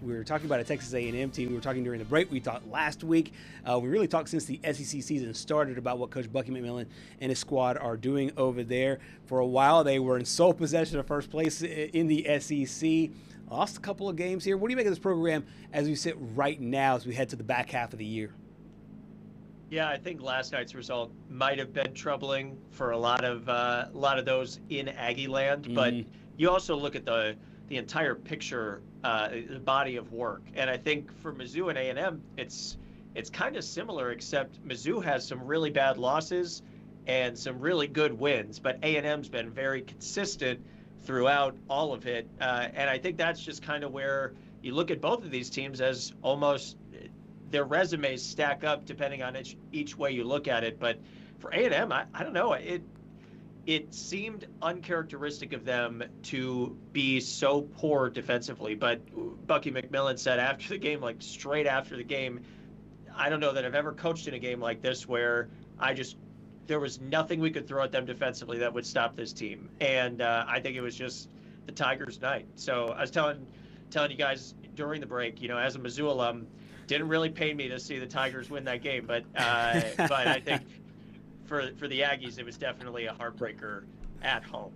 We were talking about a Texas A&M team. We were talking during the break. We talked last week. We really talked since the SEC season started about what Coach Bucky McMillan and his squad are doing over there. For a while, they were in sole possession of first place in the SEC. Lost a couple of games here. What do you make of this program as we sit right now as we head to the back half of the year? Yeah, I think last night's result might have been troubling for a lot of those in Aggie land, but you also look at the entire picture, the body of work, and I think for Mizzou and A&M, it's kind of similar, except Mizzou has some really bad losses and some really good wins, but A&M's been very consistent throughout all of it, and I think that's just kind of where you look at both of these teams as almost their resumes stack up depending on each way you look at it. But for A&M, I don't know. It seemed uncharacteristic of them to be so poor defensively. But Bucky McMillan said after the game, like straight after the game, I don't know that I've ever coached in a game like this where there was nothing we could throw at them defensively that would stop this team. And I think it was just the Tigers' night. So I was telling you guys during the break, as a Mizzou alum, didn't really pain me to see the Tigers win that game, but I think for the Aggies, it was definitely a heartbreaker at home.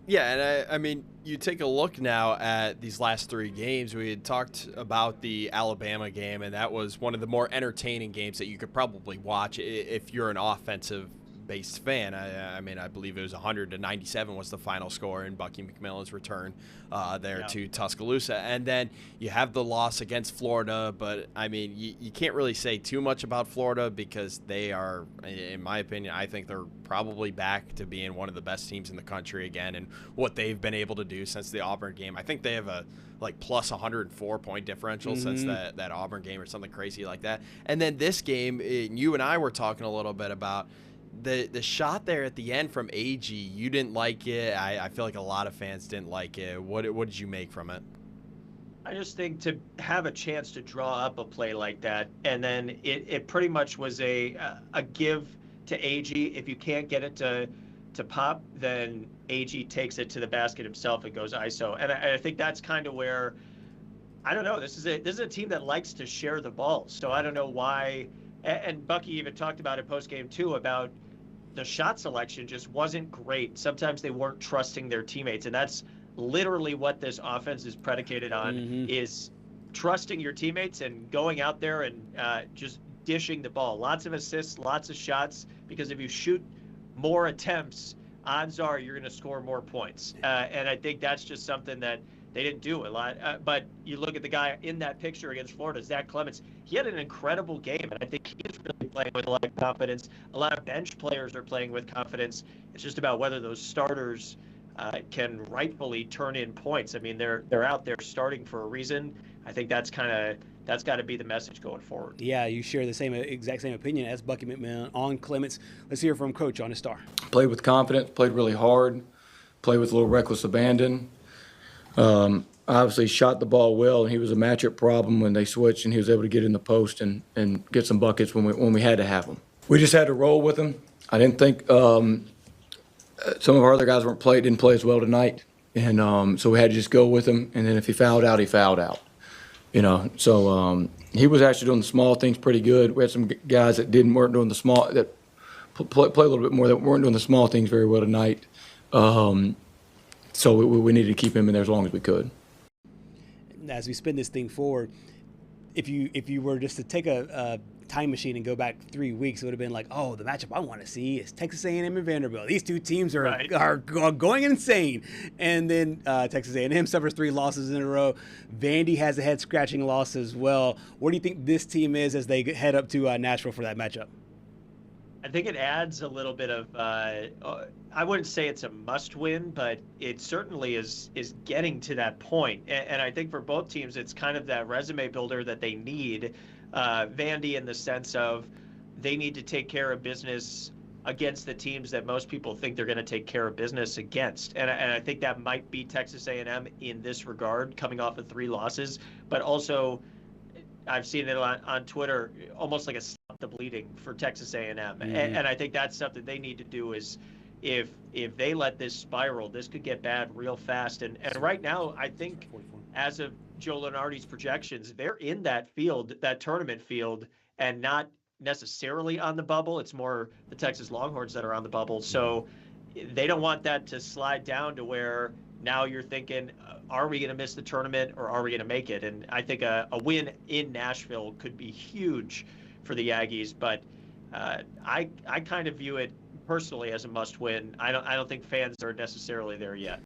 Yeah, and I mean, you take a look now at these last three games. We had talked about the Alabama game, and that was one of the more entertaining games that you could probably watch if you're an offensive-based fan. I mean, I believe it was 100-97 was the final score in Bucky McMillan's return to Tuscaloosa. And then you have the loss against Florida, but, I mean, you can't really say too much about Florida because they are, in my opinion, I think they're probably back to being one of the best teams in the country again, and what they've been able to do since the Auburn game. I think they have a plus 104 point differential since that Auburn game or something crazy like that. And then this game, you and I were talking a little bit about the shot there at the end from AG. You didn't like it. I feel like a lot of fans didn't like it. What did you make from it? I just think to have a chance to draw up a play like that, and then it pretty much was a give to AG. If you can't get it to pop, then AG takes it to the basket himself and goes ISO. And I think that's kind of where, I don't know, this is a team that likes to share the ball. So I don't know why. And Bucky even talked about it post-game too, about the shot selection just wasn't great. Sometimes they weren't trusting their teammates, and that's literally what this offense is predicated on, is trusting your teammates and going out there and just dishing the ball. Lots of assists, lots of shots, because if you shoot more attempts, odds are you're going to score more points. And I think that's just something that they didn't do a lot. But you look at the guy in that picture against Florida, Zach Clements. He had an incredible game, and I think he's really playing with a lot of confidence. A lot of bench players are playing with confidence. It's just about whether those starters can rightfully turn in points. I mean, they're out there starting for a reason. I think that's got to be the message going forward. Yeah, you share the exact same opinion as Bucky McMillan on Clements. Let's hear from Coach on his star. Played with confidence, played really hard, played with a little reckless abandon. Obviously shot the ball well, and he was a matchup problem when they switched, and he was able to get in the post and get some buckets when we had to have them. We just had to roll with him. I didn't think some of our other guys didn't play as well tonight, and so we had to just go with him. And then if he fouled out, he fouled out. So he was actually doing the small things pretty good. We had some guys that weren't doing the small, that play a little bit more, that weren't doing the small things very well tonight. So we needed to keep him in there as long as we could. As we spin this thing forward, if you were just to take a time machine and go back 3 weeks, it would have been like, oh, the matchup I want to see is Texas A&M and Vanderbilt. These two teams are going insane. And then Texas A&M suffers 3 losses in a row. Vandy has a head-scratching loss as well. What do you think this team is as they head up to Nashville for that matchup? I think it adds a little bit of, I wouldn't say it's a must win, but it certainly is getting to that point. And I think for both teams, it's kind of that resume builder that they need. Vandy in the sense of they need to take care of business against the teams that most people think they're going to take care of business against. And I think that might be Texas A&M in this regard, coming off of 3 losses, but also I've seen it on Twitter, almost like a stop the bleeding for Texas A&M. And I think that's something they need to do is if they let this spiral, this could get bad real fast. And right now, I think as of Joe Lunardi's projections, they're in that field, that tournament field, and not necessarily on the bubble. It's more the Texas Longhorns that are on the bubble. So they don't want that to slide down to where now you're thinking, are we going to miss the tournament or are we going to make it? And I think a win in Nashville could be huge for the Aggies, but I kind of view it personally as a must win. I don't think fans are necessarily there yet.